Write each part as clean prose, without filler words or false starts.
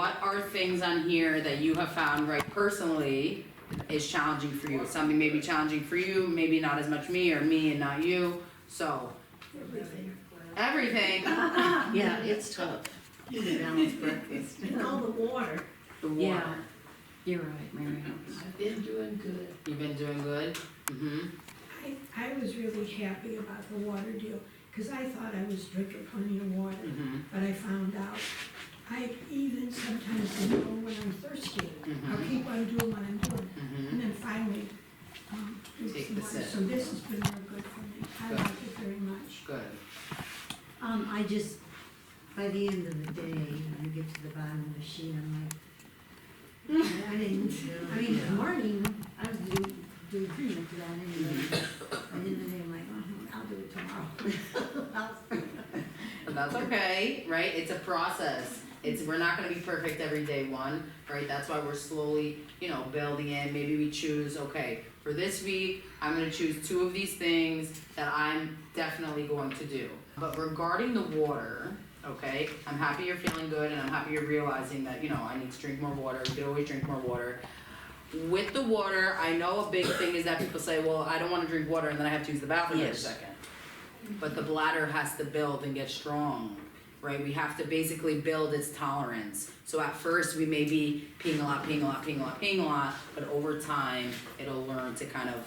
what are things on here that you have found, right, personally is challenging for you? Something may be challenging for you, maybe not as much me or me and not you. So, everything. Yeah, it's tough. The balanced breakfast. And all the water. The water. Yeah, you're right, Mary. I've been doing good. You've been doing good? Mm-hmm. I was really happy about the water deal, because I thought I was drinking plenty of water, Mm-hmm. but I found out I even sometimes don't know when I'm thirsty. I'll keep on doing what I'm doing, Mm-hmm. and then finally, drink Take some the water. sip. So this has been real good for me. I Good. like it very much. Good. I just, by the end of the day, you get to the bottom of the sheet, I'm like, I didn't, I mean, in the morning, I was doing pretty much that anyway. By the end of the day, I'm like, I'll do it tomorrow. But that's okay, right? It's a process. We're not gonna be perfect every day one, right? That's why we're slowly, building in. Maybe we choose, okay, for this week, I'm gonna choose 2 of these things that I'm definitely going to do. But regarding the water, okay, I'm happy you're feeling good and I'm happy you're realizing that, I need to drink more water. You could always drink more water. With the water, I know a big thing is that people say, well, I don't wanna drink water and then I have to use the bathroom every Yes. second. But the bladder has to build and get strong, right? We have to basically build its tolerance. So at first we may be peeing a lot, peeing a lot, peeing a lot, peeing a lot, but over time it'll learn to kind of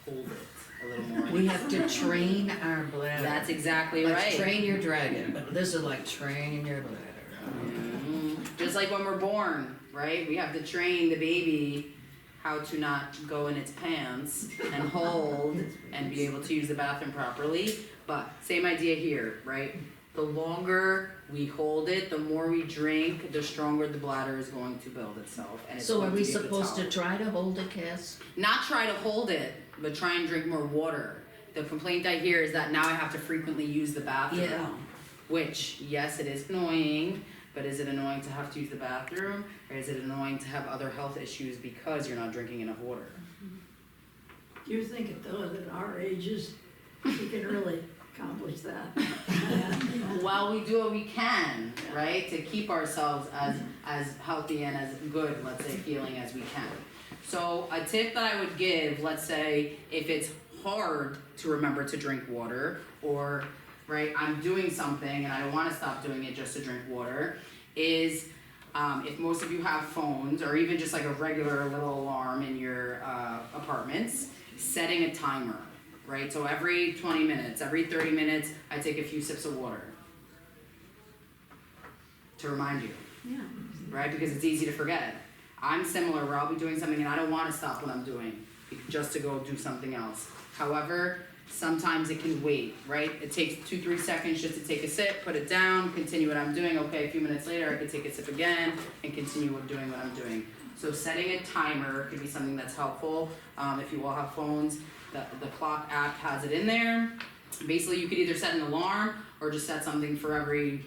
hold it a little more. We have to train our bladder. That's exactly Like right. train your dragon, but this is like train your bladder. Mhm. Just like when we're born, right? We have to train the baby how to not go in its pants and hold and be able to use the bathroom properly. But same idea here, right? The longer we hold it, the more we drink, the stronger the bladder is going to build itself. And it's So are going we to be able supposed to tolerate. try to hold it, Cass? Not try to hold it, but try and drink more water. The complaint I hear is that now I have to frequently use the bathroom. Yeah. Which, yes, it is annoying, but is it annoying to have to use the bathroom? Or is it annoying to have other health issues because you're not drinking enough water? You're thinking though that our ages, we can really accomplish that. Well, we do what we can, right, to keep ourselves as healthy and as good, let's say, feeling as we can. So a tip that I would give, let's say, if it's hard to remember to drink water, or, right, I'm doing something and I don't wanna stop doing it just to drink water, is if most of you have phones, or even just like a regular little alarm in your apartments, setting a timer. Right, so every 20 minutes, every 30 minutes, I take a few sips of water to remind you, Yeah. right? Because it's easy to forget. I'm similar where I'll be doing something and I don't want to stop what I'm doing just to go do something else. However, sometimes it can wait, right? It takes 2-3 seconds just to take a sip, put it down, continue what I'm doing. Okay, a few minutes later, I can take a sip again and continue doing what I'm doing. So setting a timer could be something that's helpful. If you all have phones, the clock app has it in there. Basically, you could either set an alarm or just set something for every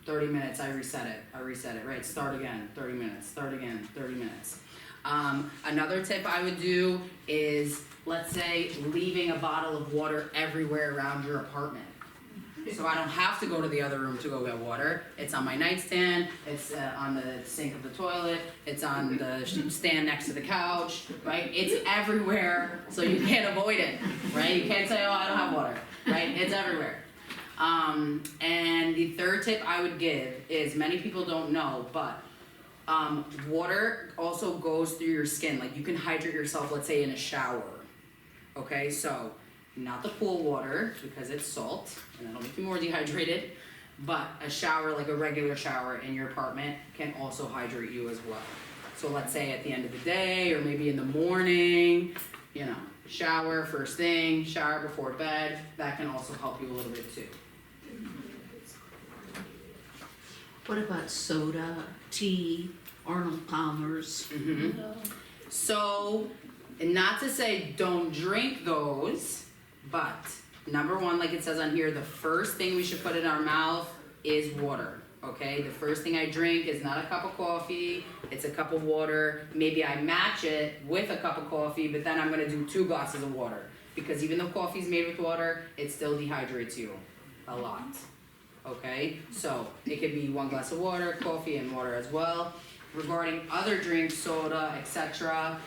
30 minutes. I reset it, right? Start again, 30 minutes, start again, 30 minutes. Another tip I would do is, let's say, leaving a bottle of water everywhere around your apartment. So I don't have to go to the other room to go get water. It's on my nightstand, it's on the sink of the toilet, it's on the stand next to the couch, right? It's everywhere, so you can't avoid it, right? You can't say, oh, I don't have water, right? It's everywhere. And the third tip I would give is, many people don't know, but water also goes through your skin. Like, you can hydrate yourself, let's say, in a shower, okay? So, not the pool water, because it's salt, and that'll make you more dehydrated, but a shower, like a regular shower in your apartment, can also hydrate you as well. So let's say at the end of the day, or maybe in the morning, shower first thing, shower before bed, that can also help you a little bit too. What about soda, tea, Arnold Palmer's? Mm-hmm. So, not to say don't drink those, but number one, like it says on here, the first thing we should put in our mouth is water, okay? The first thing I drink is not a cup of coffee, it's a cup of water. Maybe I match it with a cup of coffee, but then I'm gonna do 2 glasses of water. Because even though coffee's made with water, it still dehydrates you a lot, okay? So it could be 1 glass of water, coffee and water as well. Regarding other drinks, soda, etc.,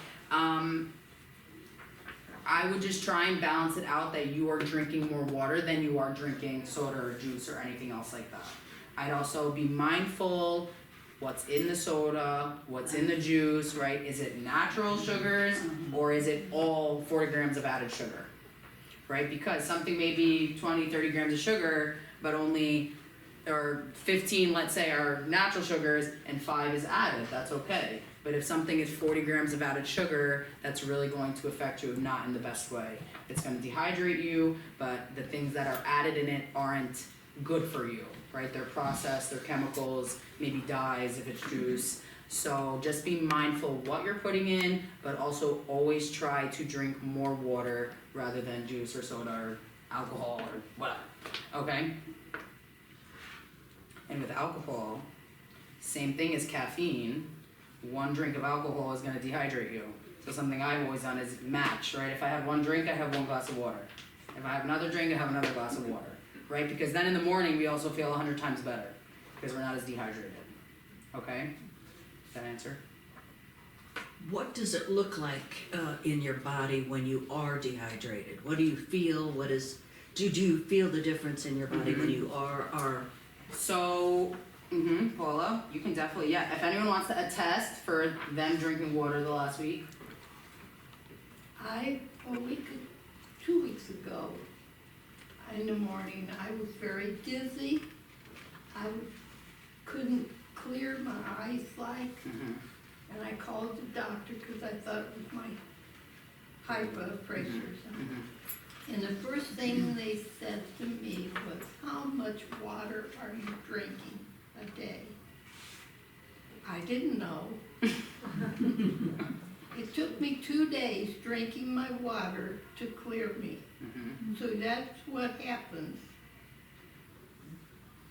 I would just try and balance it out that you are drinking more water than you are drinking soda or juice or anything else like that. I'd also be mindful what's in the soda, what's in the juice, right? Is it natural sugars or is it all 40 grams of added sugar, right? Because something may be 20, 30 grams of sugar, but only, or 15, let's say, are natural sugars and 5 is added, that's okay. But if something is 40 grams of added sugar, that's really going to affect you not in the best way. It's going to dehydrate you, but the things that are added in it aren't good for you, right? They're processed, they're chemicals, maybe dyes if it's juice. So just be mindful of what you're putting in, but also always try to drink more water rather than juice or soda or alcohol or whatever, okay? And with alcohol, same thing as caffeine. 1 drink of alcohol is going to dehydrate you. So something I've always done is match, right? If I have 1 drink, I have 1 glass of water. If I have another drink, I have another glass of water, right? Because then in the morning, we also feel 100 times better because we're not as dehydrated, okay? Does that answer? What does it look like in your body when you are dehydrated? What do you feel? Do you feel the difference in your body when you are? So, Paula, you can definitely, yeah. If anyone wants to attest for them drinking water the last week. A week, 2 weeks ago, in the morning, I was very dizzy. I couldn't clear my eyes and I called the doctor because I thought it was my high blood pressure or something. And the first thing they said to me was, how much water are you drinking a day? I didn't know. It took me 2 days drinking my water to clear me. So that's what happens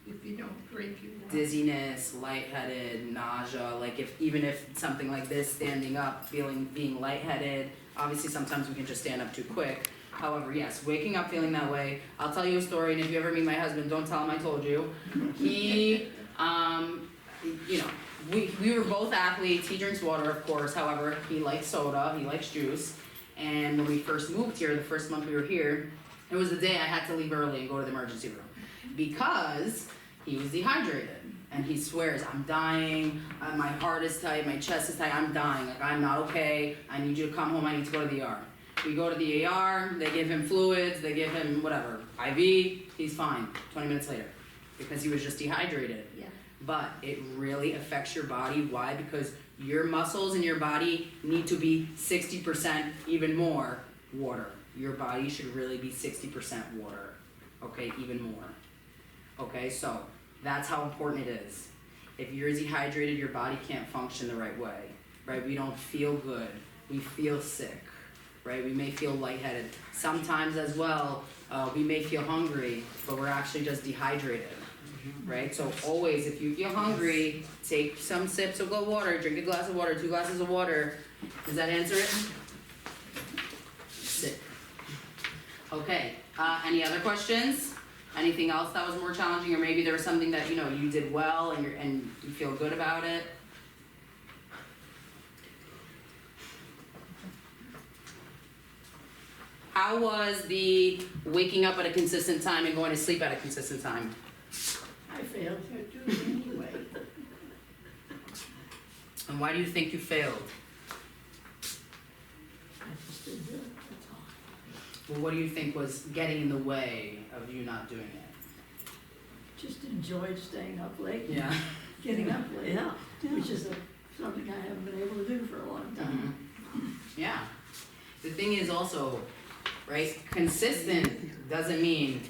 if you don't drink your water. Dizziness, lightheaded, nausea, like even if something like this, standing up, being lightheaded, obviously sometimes we can just stand up too quick. However, yes, waking up feeling that way. I'll tell you a story, and if you ever meet my husband, don't tell him I told you. He, we were both athletes. He drinks water, of course. However, he likes soda, he likes juice. And when we first moved here, the first month we were here, it was the day I had to leave early and go to the emergency room because he was dehydrated. And he swears, I'm dying, my heart is tight, my chest is tight, I'm dying, like I'm not okay, I need you to come home, I need to go to the ER. We go to the ER, they give him fluids, they give him whatever, IV, he's fine, 20 minutes later, because he was just dehydrated. Yeah. But it really affects your body, why? Because your muscles in your body need to be 60% even more water. Your body should really be 60% water, okay, even more. Okay, so that's how important it is. If you're dehydrated, your body can't function the right way, right? We don't feel good, we feel sick, right? We may feel lightheaded. Sometimes as well, we may feel hungry, but we're actually just dehydrated, right? So always, if you feel hungry, take some sips of water, drink a glass of water, 2 glasses of water. Does that answer it? Sit. Okay, any other questions? Anything else that was more challenging, or maybe there was something that you did well and you feel good about it? How was the waking up at a consistent time and going to sleep at a consistent time? I failed to do it anyway. And why do you think you failed? I just didn't do it, that's all. Well, what do you think was getting in the way of you not doing it? Just enjoyed staying up late. Yeah. Getting up late, which is something I haven't been able to do for a long time. Yeah. The thing is also, right, consistent doesn't mean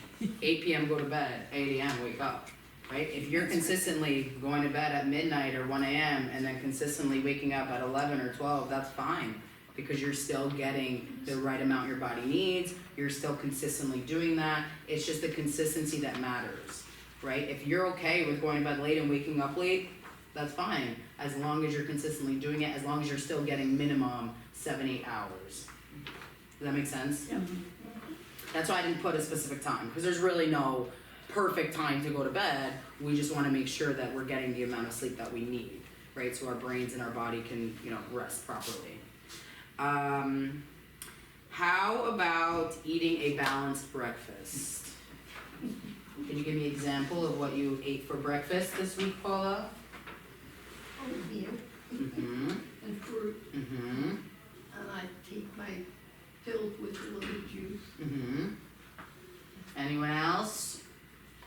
8 p.m. go to bed, 8 a.m. wake up, right? If you're consistently going to bed at midnight or 1 a.m. and then consistently waking up at 11 or 12, that's fine because you're still getting the right amount your body needs. You're still consistently doing that. It's just the consistency that matters, right? If you're okay with going to bed late and waking up late, that's fine, as long as you're consistently doing it, as long as you're still getting minimum 7-8 hours. Does that make sense? Yeah. That's why I didn't put a specific time, because there's really no perfect time to go to bed. We just want to make sure that we're getting the amount of sleep that we need, right? So our brains and our body can, rest properly. How about eating a balanced breakfast? Can you give me an example of what you ate for breakfast this week, Paula? Oatmeal Mm-hmm. and fruit, Mm-hmm. and I take my pills with a little juice. Mm-hmm. Anyone else?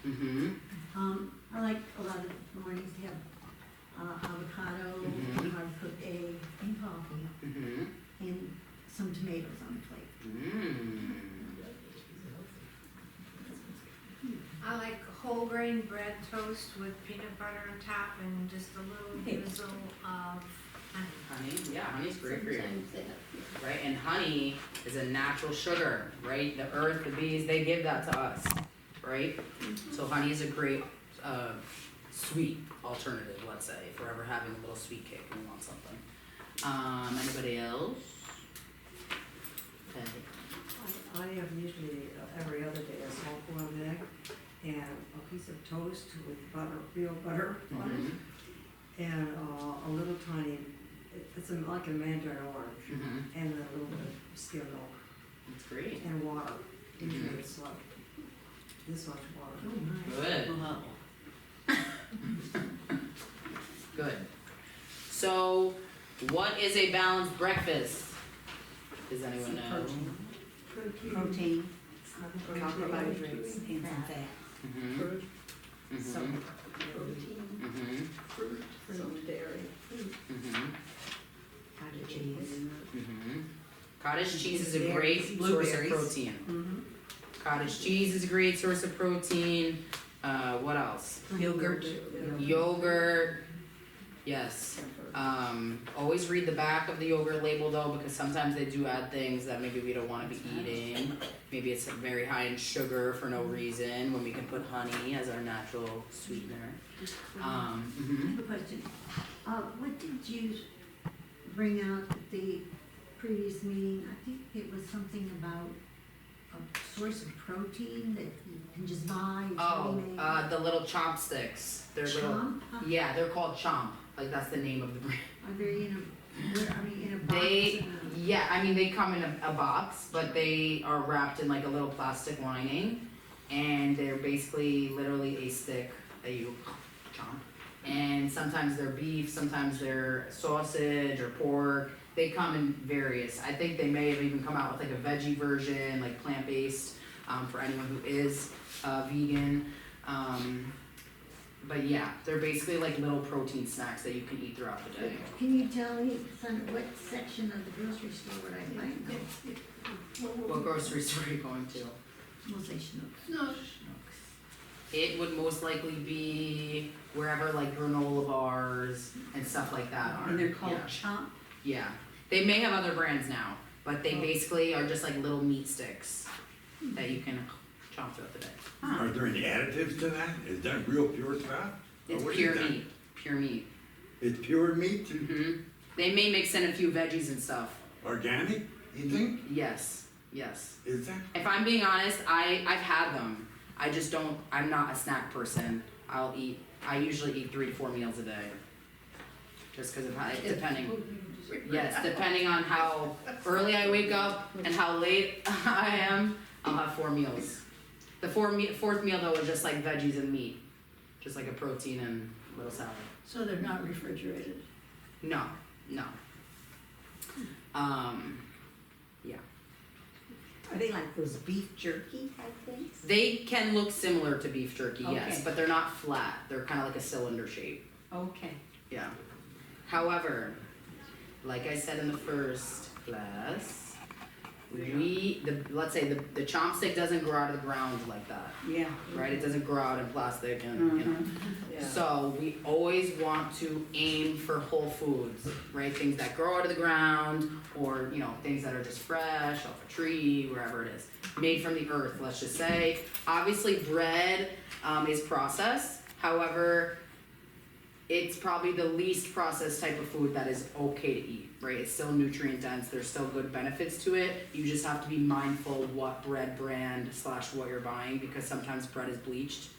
Mm-hmm. I like a lot of mornings to have avocado, Mhm. hard-cooked egg, and coffee, Mm-hmm. and some tomatoes on the plate. Mm. I like whole grain bread toast with peanut butter on top and just a little drizzle of honey. Honey, yeah, honey's great for you. Sometimes that, Right, and honey is a natural sugar, right? The earth, the bees, they give that to us, right? So honey is a great sweet alternative, let's say, if we're ever having a little sweet kick and we want something. Anybody else? Okay. I have usually every other day a small-boiled egg and a piece of toast with butter, real butter on Mhm. it, and a little tiny, it's like a mandarin orange, Mhm. and a little bit of skim milk That's great. and water. Usually Mhm. it's like this much water. Oh, my. Good. Wow. Good. So, what is a balanced breakfast? Does anyone know? Protein, Carbohydrates. and some fat. Mhm. fruit, Mhm. protein, Mhm. fruit, some dairy. Mhm. Cottage cheese. Mhm. Cottage cheese is a Berries, great source of blueberries. protein. Mm-hmm. Cottage cheese is a great source of protein. What else? Yogurt. Yogurt. Yes. Always read the back of the yogurt label though, because sometimes they do add things that maybe we don't want to be eating. Maybe it's very high in sugar for no reason when we can put honey as our natural sweetener. I have a question. What did you bring out at the previous meeting? I think it was something about a source of protein that you can just buy or ready-made. The little chopsticks. They're little. Chomp? Yeah, they're called Chomp. Like that's the name of the brand. Are they in a box? They, yeah, I mean, they come in a box, but they are wrapped in like a little plastic lining, and they're basically literally a stick that you chomp. And sometimes they're beef, sometimes they're sausage or pork. They come in various. I think they may have even come out with like a veggie version, like plant-based, for anyone who is vegan. But yeah, they're basically like little protein snacks that you can eat throughout the day. Can you tell me, son, what section of the grocery store would I find those? What grocery store are you going to? We'll say Schnucks. No, It would most likely be wherever like granola bars and stuff like that are. And they're called Yeah. chomp. Yeah. They may have other brands now, but they basically are just like little meat sticks that you can chomp throughout the day. Are there any additives to that? Is that real pure stuff? It's Or what is pure that? meat. Pure meat. It's pure meat, They may mix in a few veggies and stuff. organic, you think? Yes. Yes. Is that? If I'm being honest, I've had them. I just don't, I'm not a snack person. I usually eat 3 to 4 meals a day. Just because of how, depending. Yes, depending on how early I wake up and how late I am, I'll have 4 meals. The fourth meal though is just like veggies and meat. Just like a protein and a little salad. So they're not refrigerated? No, no. Yeah. Are they like those beef jerky type things? They can look similar to beef jerky, yes, Okay. but they're not flat. They're kind of like a cylinder shape. Okay. Yeah. However, like I said in the first class, let's say the chopstick doesn't grow out of the ground like that, Yeah. right? It doesn't grow out in plastic and, you know. Yeah. So we always want to aim for whole foods, right? Things that grow out of the ground or, you know, things that are just fresh off a tree, wherever it is. Made from the earth, let's just say. Obviously bread is processed. However, it's probably the least processed type of food that is okay to eat, right? It's still nutrient dense, there's still good benefits to it. You just have to be mindful of what bread brand / what you're buying, because sometimes bread is bleached.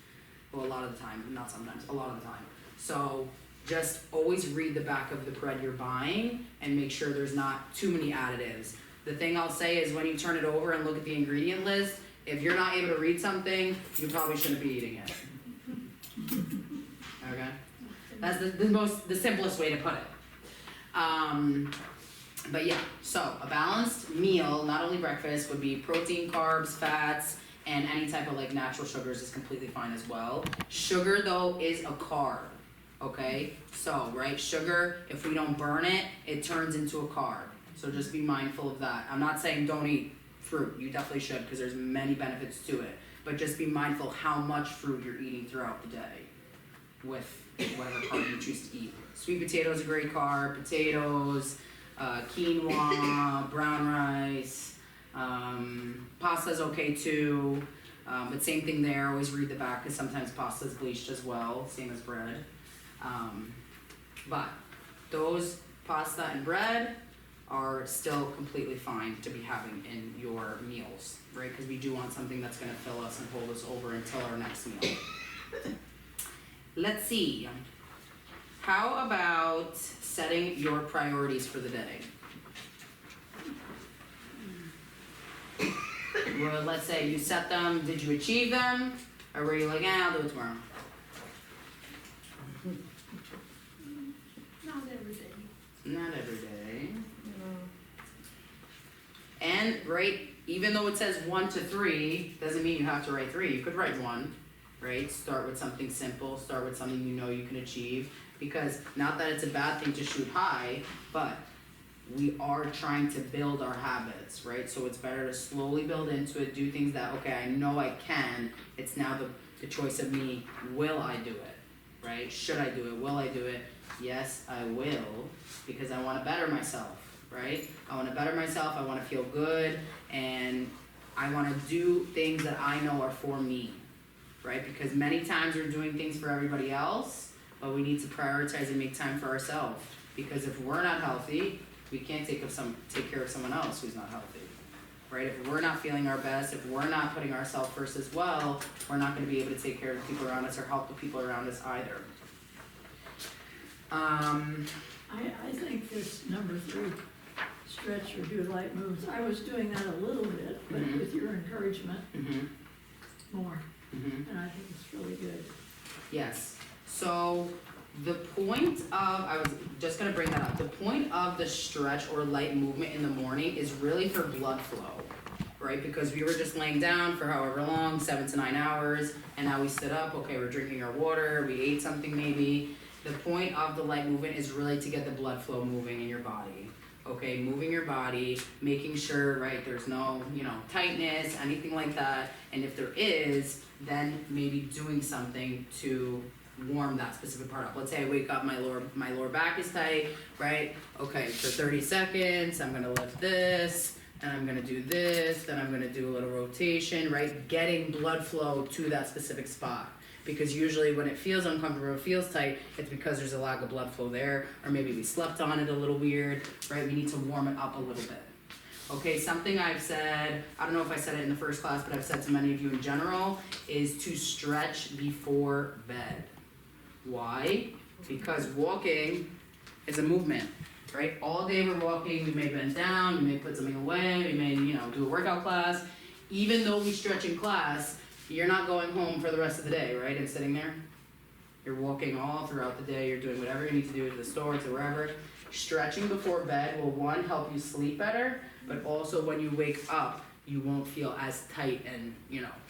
Well, a lot of the time, not sometimes, a lot of the time. So just always read the back of the bread you're buying and make sure there's not too many additives. The thing I'll say is when you turn it over and look at the ingredient list, if you're not able to read something, you probably shouldn't be eating it. Okay? That's the simplest way to put it. But yeah, so a balanced meal, not only breakfast, would be protein, carbs, fats, and any type of like natural sugars is completely fine as well. Sugar though is a carb, okay? So, right, sugar, if we don't burn it, it turns into a carb. So just be mindful of that. I'm not saying don't eat fruit, you definitely should, because there's many benefits to it. But just be mindful how much fruit you're eating throughout the day with whatever carb you choose to eat. Sweet potatoes are a great carb, potatoes, quinoa, brown rice, pasta's okay too, but same thing there, always read the back because sometimes pasta's bleached as well, same as bread. But those pasta and bread are still completely fine to be having in your meals, right? Because we do want something that's going to fill us and hold us over until our next meal. Let's see. How about setting your priorities for the day? Well, let's say you set them, did you achieve them? Or were you like, I'll do it tomorrow? Not every day. Not every day. And, right, even though it says 1 to 3, doesn't mean you have to write 3. You could write 1, right? Start with something simple, start with something you know you can achieve. Because not that it's a bad thing to shoot high, but we are trying to build our habits, right? So it's better to slowly build into it, do things that, okay, I know I can. It's now the choice of me, will I do it, right? Should I do it? Will I do it? Yes, I will, because I want to better myself, right? I want to better myself, I want to feel good, and I want to do things that I know are for me, right? Because many times we're doing things for everybody else, but we need to prioritize and make time for ourselves. Because if we're not healthy, we can't take care of someone else who's not healthy, right? If we're not feeling our best, if we're not putting ourselves first as well, we're not going to be able to take care of the people around us or help the people around us either. I think this number 3, stretch or do light moves, I was doing that a little bit, but Mhm. with your encouragement, more. Mm-hmm. And I think it's really good. Yes. So the point of, I was just going to bring that up, the point of the stretch or light movement in the morning is really for blood flow, right? Because we were just laying down for however long, 7 to 9 hours, and now we stood up, okay, we're drinking our water, we ate something maybe. The point of the light movement is really to get the blood flow moving in your body. Okay, moving your body, making sure, right, there's no, tightness, anything like that. And if there is, then maybe doing something to warm that specific part up. Let's say I wake up, my lower back is tight, right? Okay, for 30 seconds, I'm gonna lift this, and I'm gonna do this, then I'm gonna do a little rotation, right? Getting blood flow to that specific spot. Because usually when it feels uncomfortable, it feels tight, it's because there's a lack of blood flow there, or maybe we slept on it a little weird, right? We need to warm it up a little bit. Okay, something I've said, I don't know if I said it in the first class, but I've said to many of you in general, is to stretch before bed. Why? Because walking is a movement, right? All day we're walking, we may bend down, we may put something away, we may, do a workout class. Even though we stretch in class, you're not going home for the rest of the day, right, and sitting there. You're walking all throughout the day, you're doing whatever you need to do to the store, to wherever. Stretching before bed will, one, help you sleep better, but also when you wake up, you won't feel as tight and,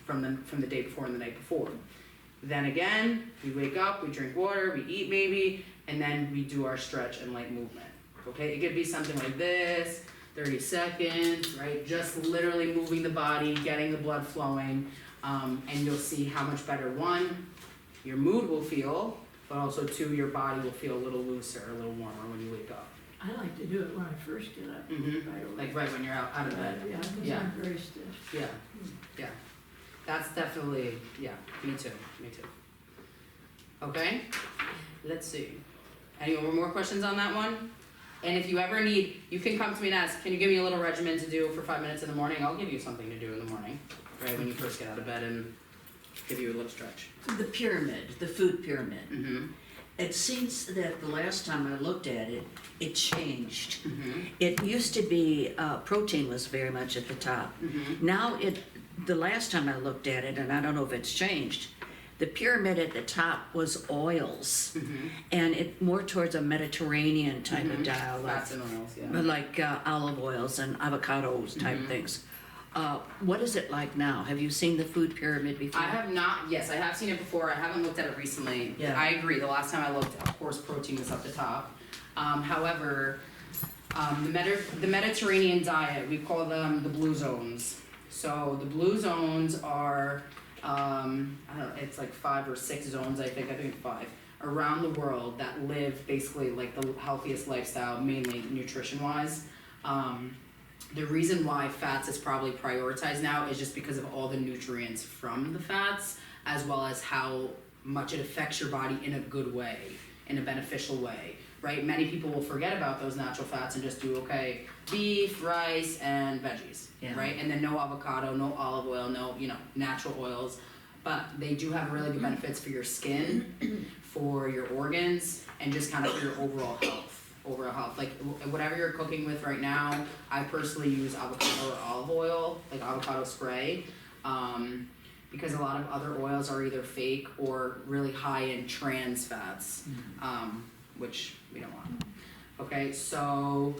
from the day before and the night before. Then again, we wake up, we drink water, we eat maybe, and then we do our stretch and light movement, okay? It could be something like this, 30 seconds, right? Just literally moving the body, getting the blood flowing, and you'll see how much better, one, your mood will feel, but also two, your body will feel a little looser, a little warmer when you wake up. I like to do it when I first get up. Mm-hmm. Right away. Like right when you're out of bed. Yeah, because Yeah. I'm very stiff. Yeah. That's definitely, me too. Okay, let's see. Any more questions on that one? And if you ever need, you can come to me and ask, can you give me a little regimen to do for 5 minutes in the morning? I'll give you something to do in the morning, right, when you first get out of bed, and give you a little stretch. The pyramid, the food pyramid. Mm-hmm. It seems that the last time I looked at it, it changed. Mm-hmm. It used to be, protein was very much at the top. Mm-hmm. Now the last time I looked at it, and I don't know if it's changed, the pyramid at the top was oils, Mm-hmm. and it more towards a Mediterranean type of diet, Fats and oils, yeah. like olive oils and avocados type Mhm. things. What is it like now? Have you seen the food pyramid before? I have not, yes, I have seen it before, I haven't looked at it recently. Yeah. I agree, the last time I looked, of course, protein was up the top. However, the Mediterranean diet, we call them the blue zones. So the blue zones are, I don't know, it's like 5 or 6 zones, I think it's 5, around the world that live basically like the healthiest lifestyle, mainly nutrition-wise. The reason why fats is probably prioritized now is just because of all the nutrients from the fats, as well as how much it affects your body in a good way, in a beneficial way, right? Many people will forget about those natural fats and just do, okay, beef, rice, and veggies, Yeah. right? And then no avocado, no olive oil, no, natural oils. But they do have really good benefits for your skin, for your organs, and just kind of for your overall health. Like whatever you're cooking with right now, I personally use avocado or olive oil, like avocado spray, because a lot of other oils are either fake or really high in trans fats, which we don't want. Okay, so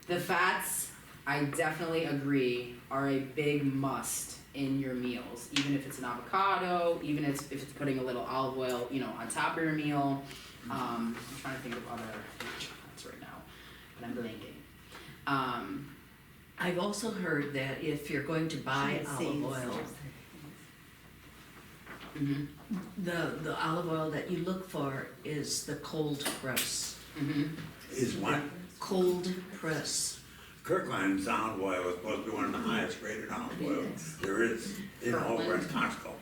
the fats, I definitely agree, are a big must in your meals, even if it's an avocado, even if it's putting a little olive oil, on top of your meal. I'm trying to think of other fats right now, but I'm blanking. I've also heard that if you're going to buy olive oil, Mhm. the olive oil that you look for is the cold press. Mhm. Is what? Cold press. Kirkland's olive oil is supposed to be one of the highest rated olive oils there is in over at Costco.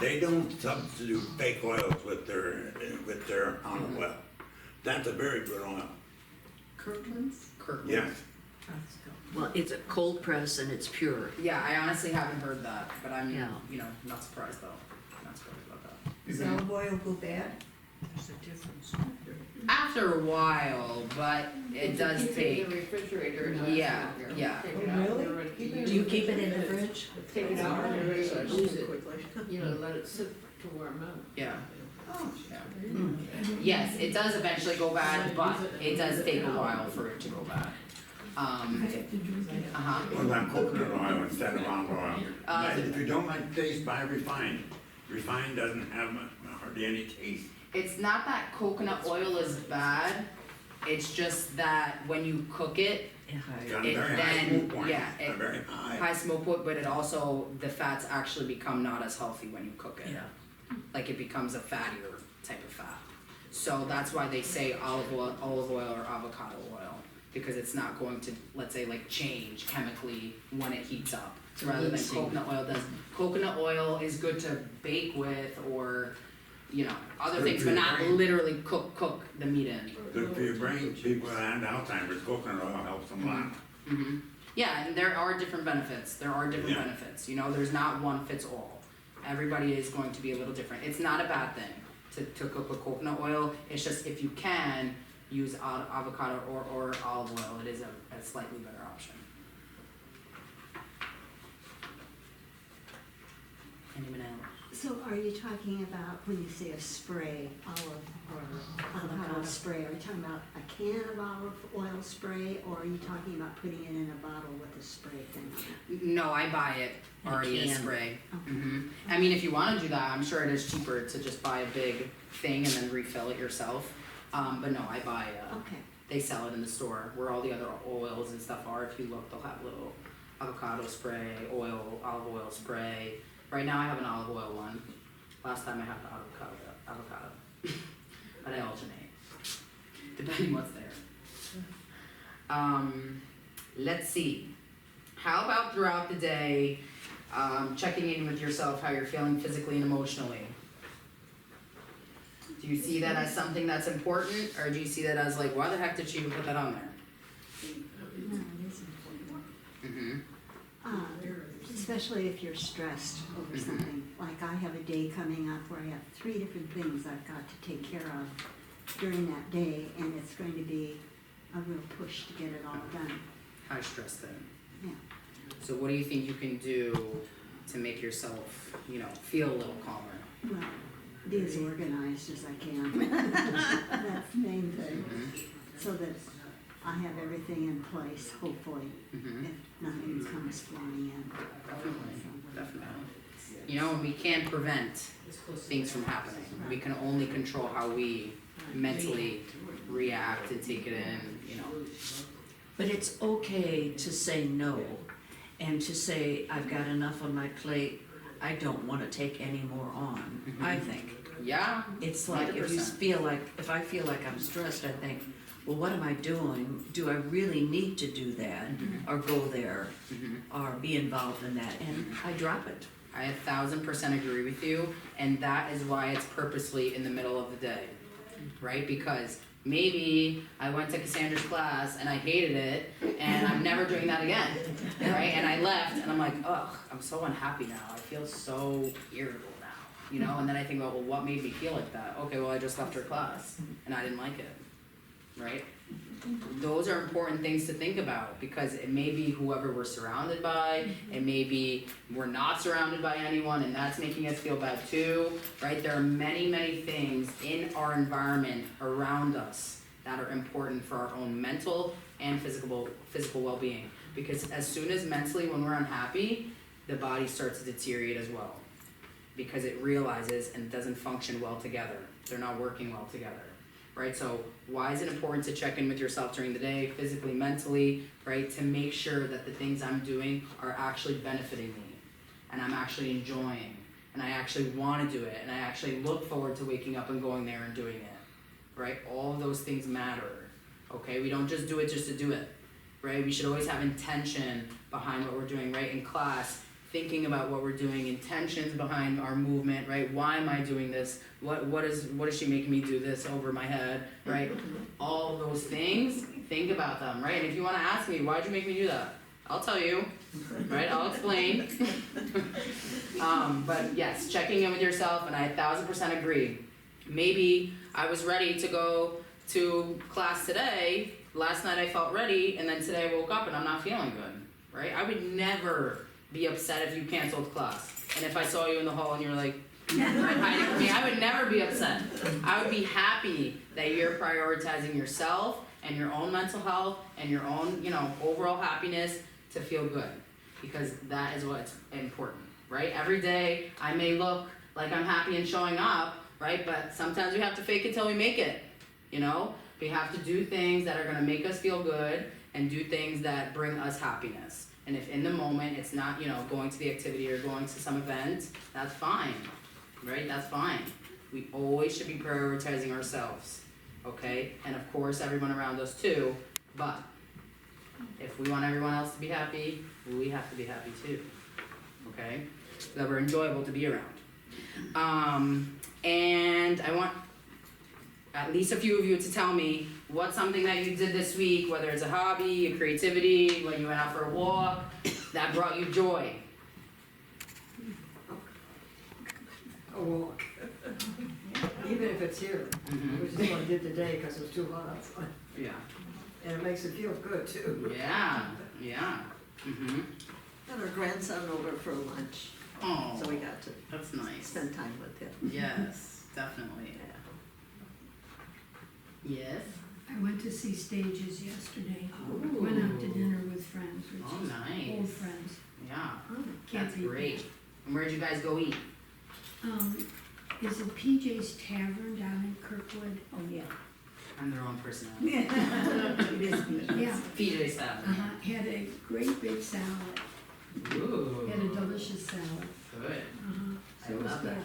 They don't substitute fake oils with their olive oil. That's a very good oil. Kirkland's? Kirkland. Yes. Well, it's a cold press and it's pure. Yeah, I honestly haven't heard that, but I'm, Yeah. not surprised though. Not surprised about that. Does olive oil go bad? After a while, but it does Keep it take. in the refrigerator. Yeah, yeah. Take it out, you're ready to Keep it use Do you keep it in the fridge? Take it out, and you're ready to use it, let it sit to warm up. Yeah. Oh. Yeah. Yes, it does eventually go bad, but it does take a while for it to go bad. What about coconut oil instead of olive oil? If you don't like the taste, buy refined. Refined doesn't have hardly any taste. It's not that coconut oil is bad, it's just that when you cook it, It's got a It very high then- smoke point. yeah, it- A very high. high smoke point, but it also, the fats actually become not as healthy when you cook it. Yeah. Like it becomes a fattier type of fat. So that's why they say olive oil or avocado oil, because it's not going to, let's say, like change chemically when it heats up, So rather than rinsing. coconut oil does. Coconut oil is good to bake with or, other Good things, for but your not brain. literally cook the meat in. Good for your brain. People that have Alzheimer's, coconut oil helps them a lot. Hmm. Yeah, and there are different benefits. There are different Yeah. benefits. There's not one fits all. Everybody is going to be a little different. It's not a bad thing to cook with coconut oil. It's just if you can use avocado or olive oil, it is a slightly better option. Anyone else? So are you talking about, when you say a spray, olive or avocado spray, are you talking about a can of olive oil spray, or are you talking about putting it in a bottle with a spray thing on it? No, I buy it In a already in a can. spray. Okay. I mean, if you want to do that, I'm sure it is cheaper to just buy a big thing and then refill it yourself. But no, I buy. Okay. They sell it in the store where all the other oils and stuff are. If you look, they'll have little avocado spray, olive oil spray. Right now, I have an olive oil one. Last time I had an avocado. But I alternate, depending what's there. Let's see. How about throughout the day, checking in with yourself, how you're feeling physically and emotionally? Do you see that as something that's important, or do you see that as like, why the heck did she even put that on there? No, it is important. Mm-hmm. Especially if you're stressed over something. Like I have a day coming up where I have 3 different things I've got to take care of during that day, and it's going to be a real push to get it all done. High stress then. Yeah. So what do you think you can do to make yourself, feel a little calmer? Well, be as organized as I can. That's the main thing. So that I have everything in place, hopefully, Mm-hmm. if nothing comes flying in. Definitely. We can't prevent things from happening. We can only control how we mentally react and take it in, But it's okay to say no and to say, I've got enough on my plate, I don't want to take any more on, I think. Yeah, It's like if you 100%. if I feel like I'm stressed, I think, well, what am I doing? Do I really need to do that or go there or be involved in that? And I drop it. I 1,000% agree with you, and that is why it's purposely in the middle of the day, right? Because maybe I went to Khasandra's class and I hated it, and I'm never doing that again, right? And I left, and I'm like, ugh, I'm so unhappy now. I feel so irritable now, And then I think about, well, what made me feel like that? Okay, well, I just left her class, and I didn't like it, right? Those are important things to think about, because it may be whoever we're surrounded by, it may be we're not surrounded by anyone, and that's making us feel bad too, right? There are many, many things in our environment around us that are important for our own mental and physical well-being. Because as soon as mentally, when we're unhappy, the body starts to deteriorate as well, because it realizes and doesn't function well together. They're not working well together. Right, so why is it important to check in with yourself during the day, physically, mentally, right, to make sure that the things I'm doing are actually benefiting me, and I'm actually enjoying, and I actually want to do it, and I actually look forward to waking up and going there and doing it, right? All of those things matter, okay? We don't just do it just to do it, right? We should always have intention behind what we're doing, right? In class, thinking about what we're doing, intentions behind our movement, right? Why am I doing this? What is she making me do this over my head, right? All those things, think about them, right? And if you want to ask me, why'd you make me do that? I'll tell you, right? I'll explain. But yes, checking in with yourself, and I 1,000% agree. Maybe I was ready to go to class today. Last night I felt ready, and then today I woke up and I'm not feeling good, right? I would never be upset if you canceled class. And if I saw you in the hall and you were like, hiding from me, I would never be upset. I would be happy that you're prioritizing yourself and your own mental health and your own, overall happiness to feel good. Because that is what's important, right? Every day I may look like I'm happy and showing up, right? But sometimes we have to fake it till we make it, We have to do things that are gonna make us feel good and do things that bring us happiness. And if in the moment it's not, going to the activity or going to some event, that's fine, right? That's fine. We always should be prioritizing ourselves, okay? And of course, everyone around us too, but if we want everyone else to be happy, we have to be happy too, okay? So that we're enjoyable to be around. And I want at least a few of you to tell me what's something that you did this week, whether it's a hobby, a creativity, when you went out for a walk, that brought you joy. A walk. Even if it's here, which is what I did today because it was too hot outside. Yeah. And it makes it feel good too. Yeah. Had our grandson over for lunch, Oh, so we got to that's nice. spend time with him. Yes, definitely. Yes. I went to see Stages yesterday. Ooh. Went out to dinner with friends, which Oh, is nice. old friends. Yeah, Can't that's beat great. that. And where'd you guys go eat? Is it PJ's Tavern down in Kirkwood? Oh, yeah. I'm their own personality. It is me. Yeah. PJ style. Had a great big salad. Ooh. Had a delicious salad. Good. I So it was love that. good.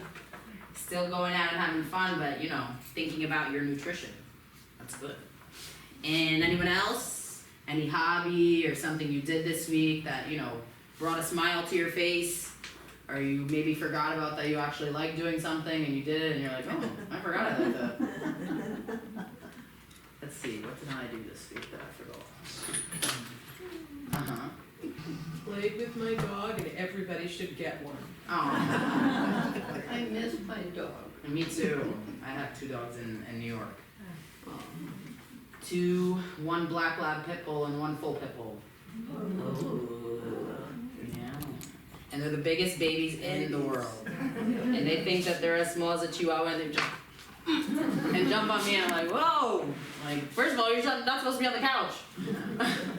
Still going out and having fun, but thinking about your nutrition. That's good. And anyone else? Any hobby or something you did this week that, brought a smile to your face? Or you maybe forgot about that you actually like doing something and you did it and you're like, oh, I forgot I like that. Let's see, what did I do this week that I forgot? Played with my dog and everybody should get one. Oh, I miss my dog. me too. I have 2 dogs in New York. 1 black lab pit bull and 1 full pit bull. Yeah. And they're the biggest babies in the world. And they think that they're as small as a chihuahua and they jump and jump on me and I'm like, whoa! Like, first of all, you're not supposed to be on the couch.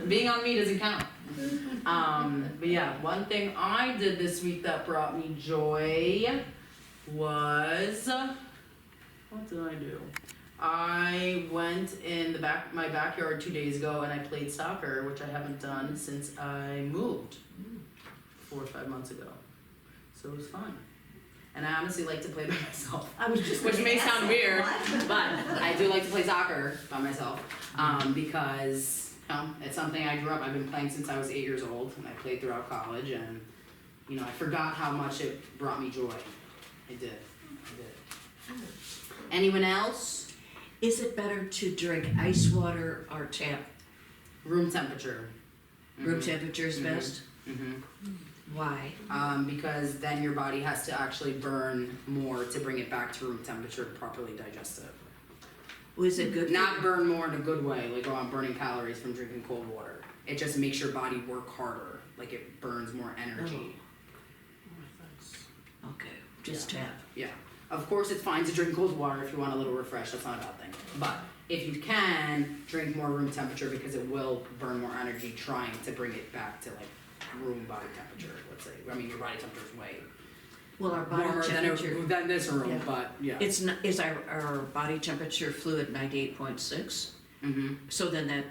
Being on me doesn't count. But yeah, one thing I did this week that brought me joy was, what did I do? I went in my backyard 2 days ago and I played soccer, which I haven't done since I moved 4 or 5 months ago. So it was fun. And I honestly like to play by myself. I was just Which gonna may ask sound that. weird, What? but I do like to play soccer by myself. Because it's something I grew up, I've been playing since I was 8 years old, and I played throughout college, and I forgot how much it brought me joy. I did. Anyone else? Is it better to drink ice water or tap? Room temperature. Room temperature is best? Mm-hmm. Why? Because then your body has to actually burn more to bring it back to room temperature to properly digest it. Was it good? Not burn more in a good way, like I'm burning calories from drinking cold water. It just makes your body work harder, like it burns more energy. Okay, just tap. Yeah. Of course, it's fine to drink cold water if you want a little refresh, that's not a bad thing. But if you can, drink more room temperature because it will burn more energy trying to bring it back to like room body temperature, let's say. I mean, your body temperature is way Well, our body warmer temperature, than this room, Yeah. but yeah. is our body temperature fluid 98.6? Mm-hmm. So then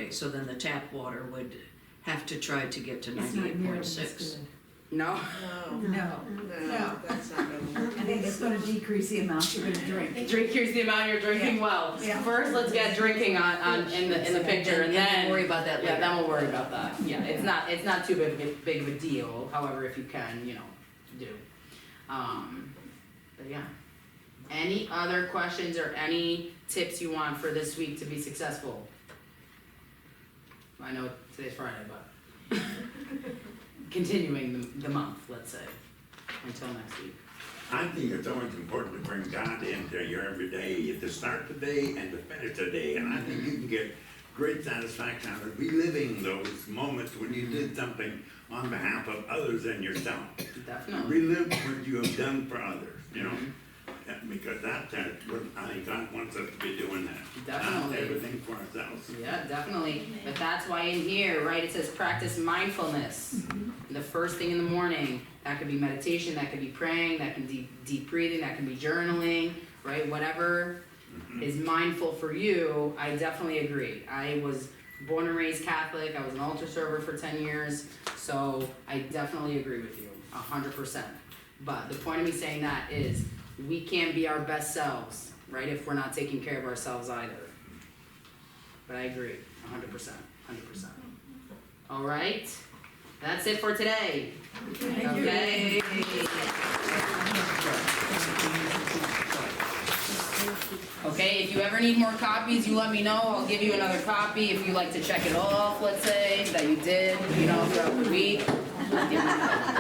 so then the tap water would have to try to get to It's not nearly as 98.6. good. No? No, that's not gonna work. I think it's gonna decrease the amount you're gonna drink. Here's the amount you're drinking well. Yeah. First, let's get drinking on in the picture, and then we'll worry about that later. Yeah, then we'll worry about that. Yeah, it's not too big of a deal. However, if you can, do. But yeah. Any other questions or any tips you want for this week to be successful? I know today's Friday, but continuing the month, let's say, until next week. I think it's always important to bring God into your everyday, to start the day and to finish the day, and I think you can get great satisfaction out of reliving those moments when you did something on behalf of others than yourself. Definitely. Relive what you have done for others, because that's what I think God wants us to be doing that. Definitely. Not everything for ourselves. Yeah, definitely. But that's why in here, right, it says practice mindfulness. The first thing in the morning, that could be meditation, that could be praying, that can be deep breathing, that can be journaling, right? Whatever is mindful for you, I definitely agree. I was born and raised Catholic, I was an altar server for 10 years, so I definitely agree with you, 100%. But the point of me saying that is, we can't be our best selves, right, if we're not taking care of ourselves either. But I agree, 100%. All right, that's it for today. Okay. Okay, if you ever need more copies, you let me know. I'll give you another copy if you like to check it off, let's say, that you did, throughout the week. I'll give you another one.